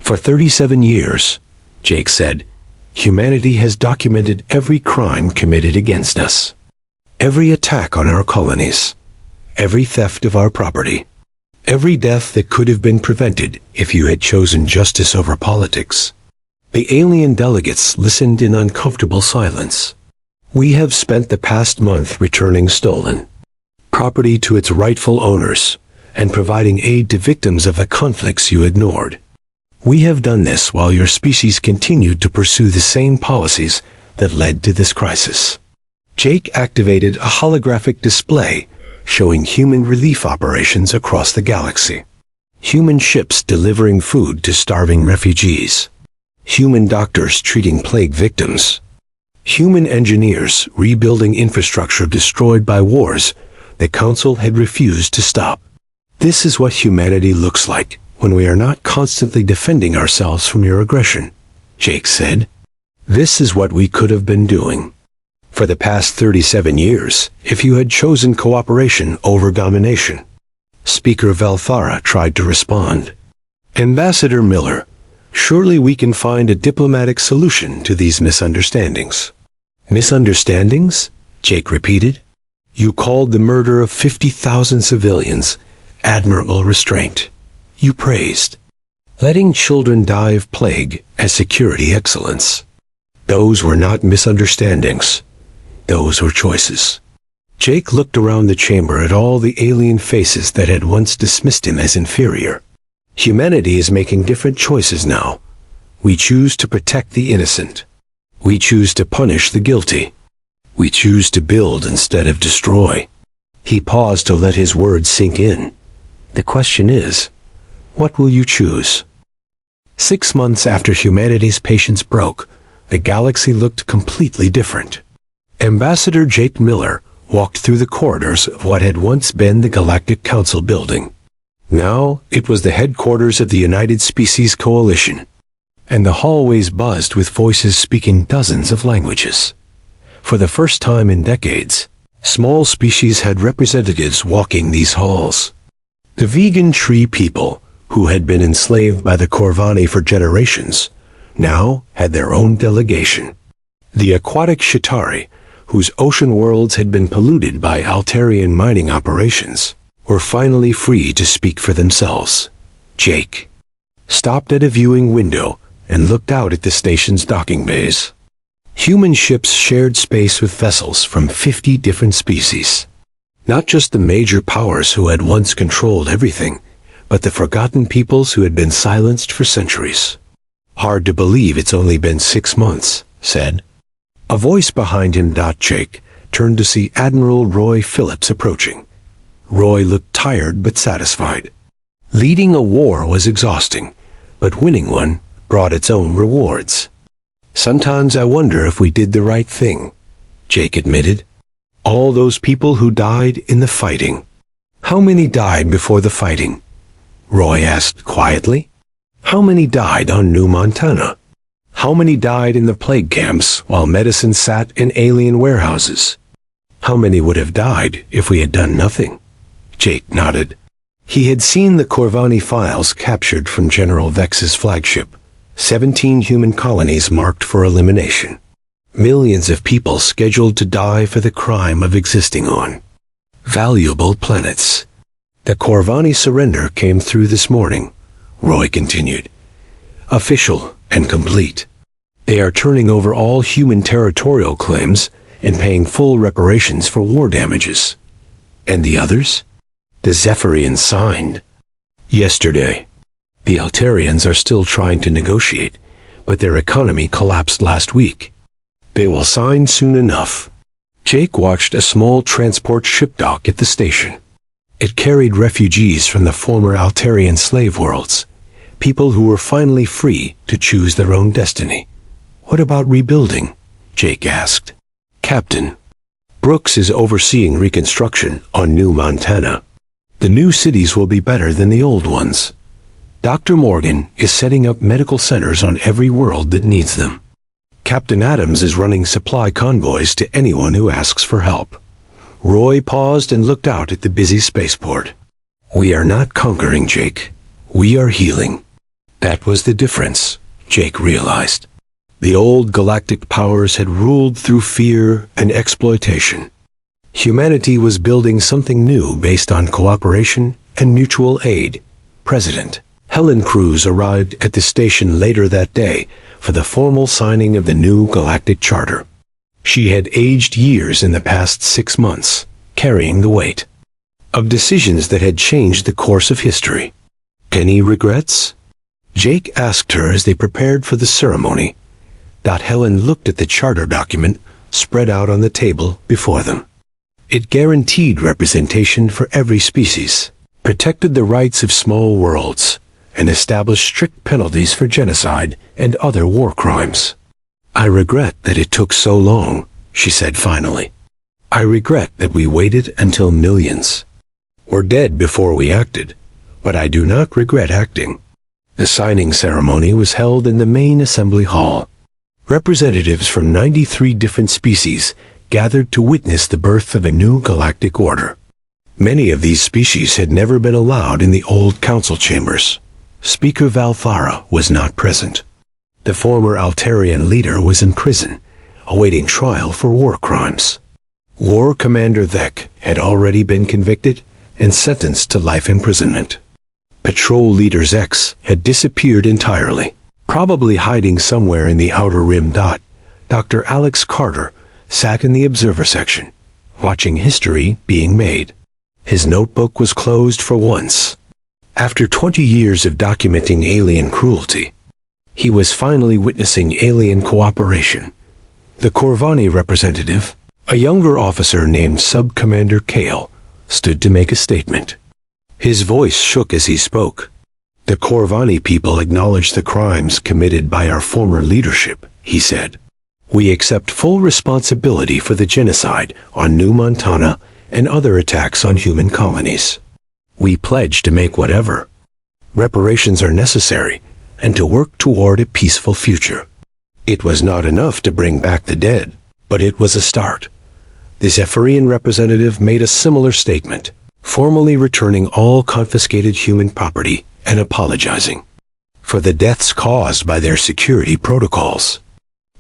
For 37 years, Jake said, humanity has documented every crime committed against us. Every attack on our colonies. Every theft of our property. Every death that could have been prevented if you had chosen justice over politics. The alien delegates listened in uncomfortable silence. We have spent the past month returning stolen property to its rightful owners and providing aid to victims of the conflicts you ignored. We have done this while your species continued to pursue the same policies that led to this crisis. Jake activated a holographic display showing human relief operations across the galaxy. Human ships delivering food to starving refugees. Human doctors treating plague victims. Human engineers rebuilding infrastructure destroyed by wars the Council had refused to stop. This is what humanity looks like when we are not constantly defending ourselves from your aggression, Jake said. This is what we could have been doing for the past 37 years if you had chosen cooperation over domination. Speaker Velthara tried to respond. Ambassador Miller, surely we can find a diplomatic solution to these misunderstandings. Misunderstandings? Jake repeated. You called the murder of 50,000 civilians admirable restraint. You praised. Letting children die of plague as security excellence. Those were not misunderstandings. Those were choices. Jake looked around the chamber at all the alien faces that had once dismissed him as inferior. Humanity is making different choices now. We choose to protect the innocent. We choose to punish the guilty. We choose to build instead of destroy. He paused to let his words sink in. The question is, what will you choose? 6 months after humanity's patience broke, the galaxy looked completely different. Ambassador Jake Miller walked through the corridors of what had once been the Galactic Council building. Now it was the headquarters of the United Species Coalition, and the hallways buzzed with voices speaking dozens of languages. For the first time in decades, small species had representatives walking these halls. The vegan tree people, who had been enslaved by the Corvani for generations, now had their own delegation. The aquatic Shatari, whose ocean worlds had been polluted by Altarian mining operations, were finally free to speak for themselves. Jake stopped at a viewing window and looked out at the station's docking bays. Human ships shared space with vessels from 50 different species. Not just the major powers who had once controlled everything, but the forgotten peoples who had been silenced for centuries. Hard to believe it's only been 6 months, said. A voice behind him. Jake turned to see Admiral Roy Phillips approaching. Roy looked tired but satisfied. Leading a war was exhausting, but winning one brought its own rewards. Sometimes I wonder if we did the right thing, Jake admitted. All those people who died in the fighting. How many died before the fighting? Roy asked quietly. How many died on New Montana? How many died in the plague camps while medicine sat in alien warehouses? How many would have died if we had done nothing? Jake nodded. He had seen the Corvani files captured from General Vex's flagship. 17 human colonies marked for elimination. Millions of people scheduled to die for the crime of existing on valuable planets. The Corvani surrender came through this morning, Roy continued. Official and complete. They are turning over all human territorial claims and paying full reparations for war damages. And the others? The Zephyrians signed. Yesterday. The Altarians are still trying to negotiate, but their economy collapsed last week. They will sign soon enough. Jake watched a small transport ship dock at the station. It carried refugees from the former Altarian slave worlds, people who were finally free to choose their own destiny. What about rebuilding? Jake asked. Captain Brooks is overseeing reconstruction on New Montana. The new cities will be better than the old ones. Dr. Morgan is setting up medical centers on every world that needs them. Captain Adams is running supply convoys to anyone who asks for help. Roy paused and looked out at the busy spaceport. We are not conquering, Jake. We are healing. That was the difference, Jake realized. The old galactic powers had ruled through fear and exploitation. Humanity was building something new based on cooperation and mutual aid. President Helen Cruz arrived at the station later that day for the formal signing of the new galactic charter. She had aged years in the past 6 months, carrying the weight of decisions that had changed the course of history. Any regrets? Jake asked her as they prepared for the ceremony. Helen looked at the charter document spread out on the table before them. It guaranteed representation for every species, protected the rights of small worlds, and established strict penalties for genocide and other war crimes. I regret that it took so long, she said finally. I regret that we waited until millions were dead before we acted, but I do not regret acting. The signing ceremony was held in the main assembly hall. Representatives from 93 different species gathered to witness the birth of a new galactic order. Many of these species had never been allowed in the old council chambers. Speaker Valfara was not present. The former Altarian leader was in prison, awaiting trial for war crimes. War Commander Vec had already been convicted, and sentenced to life imprisonment. Patrol Leader X had disappeared entirely, probably hiding somewhere in the Outer Rim. Dr. Alex Carter sat in the observer section, watching history being made. His notebook was closed for once. After 20 years of documenting alien cruelty, he was finally witnessing alien cooperation. The Corvani representative, a younger officer named Sub-Commander Kale, stood to make a statement. His voice shook as he spoke. The Corvani people acknowledge the crimes committed by our former leadership, he said. We accept full responsibility for the genocide on New Montana and other attacks on human colonies. We pledge to make whatever reparations are necessary and to work toward a peaceful future. It was not enough to bring back the dead, but it was a start. The Zephyrian representative made a similar statement, formally returning all confiscated human property and apologizing for the deaths caused by their security protocols.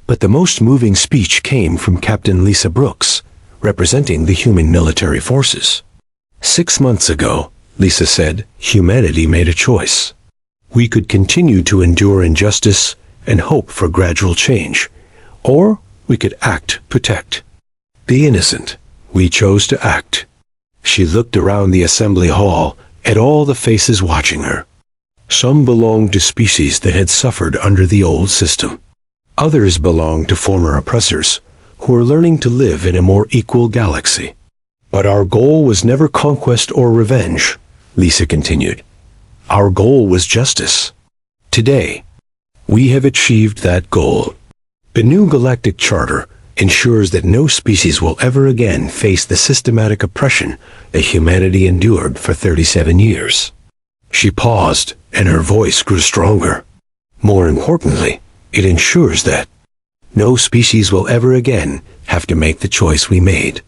But the most moving speech came from Captain Lisa Brooks, representing the human military forces. 6 months ago, Lisa said, humanity made a choice. We could continue to endure injustice and hope for gradual change, or we could act, protect the innocent. We chose to act. She looked around the assembly hall at all the faces watching her. Some belonged to species that had suffered under the old system. Others belonged to former oppressors who were learning to live in a more equal galaxy. But our goal was never conquest or revenge, Lisa continued. Our goal was justice. Today, we have achieved that goal. The new Galactic Charter ensures that no species will ever again face the systematic oppression that humanity endured for 37 years. She paused, and her voice grew stronger. More importantly, it ensures that no species will ever again have to make the choice we made.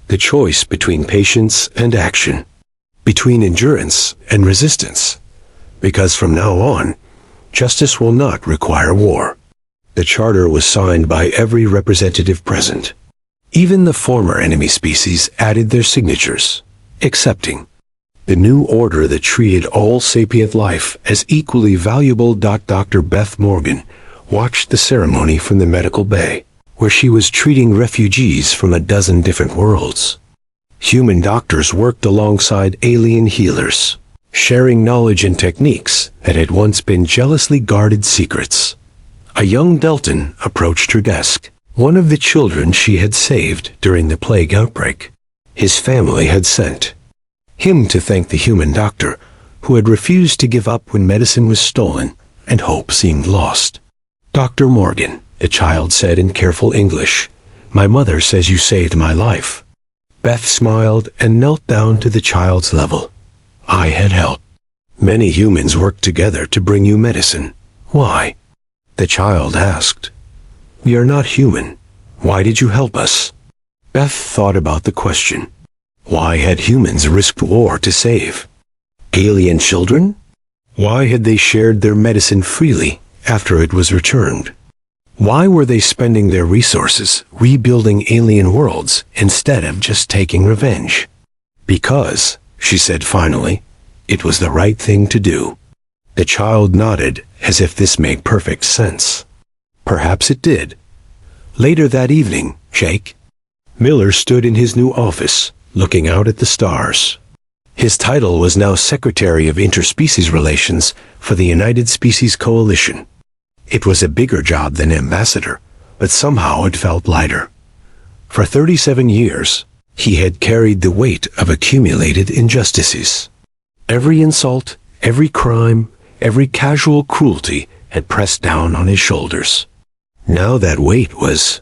The choice between patience and action, between endurance and resistance. Because from now on, justice will not require war. The charter was signed by every representative present. Even the former enemy species added their signatures, accepting the new order that treated all sapient life as equally valuable. Dr. Beth Morgan watched the ceremony from the medical bay, where she was treating refugees from a dozen different worlds. Human doctors worked alongside alien healers, sharing knowledge and techniques that had once been jealously guarded secrets. A young Deltan approached her desk, one of the children she had saved during the plague outbreak. His family had sent him to thank the human doctor, who had refused to give up when medicine was stolen and hope seemed lost. Dr. Morgan, the child said in careful English, my mother says you saved my life. Beth smiled and knelt down to the child's level. I had helped. Many humans worked together to bring you medicine. Why? The child asked. We are not human. Why did you help us? Beth thought about the question. Why had humans risked war to save alien children? Why had they shared their medicine freely after it was returned? Why were they spending their resources rebuilding alien worlds instead of just taking revenge? Because, she said finally, it was the right thing to do. The child nodded as if this made perfect sense. Perhaps it did. Later that evening, Jake Miller stood in his new office, looking out at the stars. His title was now Secretary of Interspecies Relations for the United Species Coalition. It was a bigger job than ambassador, but somehow it felt lighter. For 37 years, he had carried the weight of accumulated injustices. Every insult, every crime, every casual cruelty had pressed down on his shoulders. Now that weight was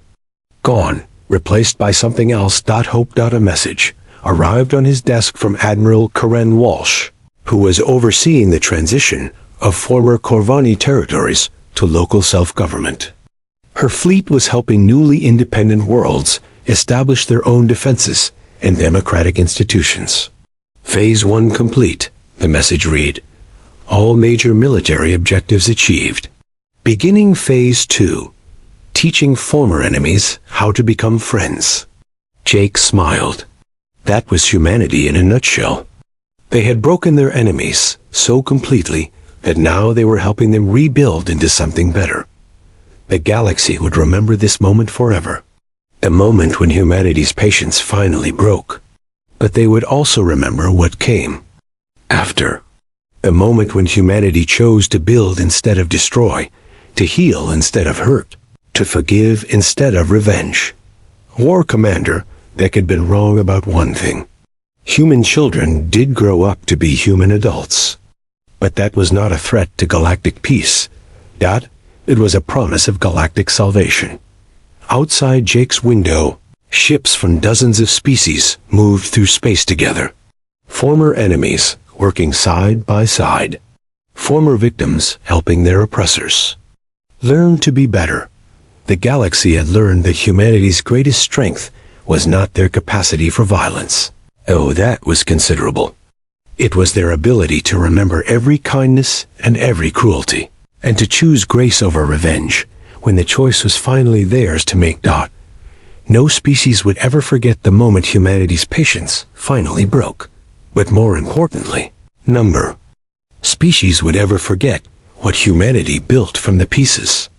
gone, replaced by something else. Hope. A message arrived on his desk from Admiral Karen Walsh, who was overseeing the transition of former Corvani territories to local self-government. Her fleet was helping newly independent worlds establish their own defenses and democratic institutions. Phase 1 complete, the message read. All major military objectives achieved. Beginning Phase 2, teaching former enemies how to become friends. Jake smiled. That was humanity in a nutshell. They had broken their enemies so completely that now they were helping them rebuild into something better. The galaxy would remember this moment forever. A moment when humanity's patience finally broke. But they would also remember what came after. A moment when humanity chose to build instead of destroy, to heal instead of hurt, to forgive instead of revenge. War Commander, Beck had been wrong about one thing. Human children did grow up to be human adults. But that was not a threat to galactic peace. It was a promise of galactic salvation. Outside Jake's window, ships from dozens of species moved through space together. Former enemies working side by side. Former victims helping their oppressors. Learn to be better. The galaxy had learned that humanity's greatest strength was not their capacity for violence. Oh, that was considerable. It was their ability to remember every kindness and every cruelty, and to choose grace over revenge when the choice was finally theirs to make. No species would ever forget the moment humanity's patience finally broke. But more importantly, number species would ever forget what humanity built from the pieces.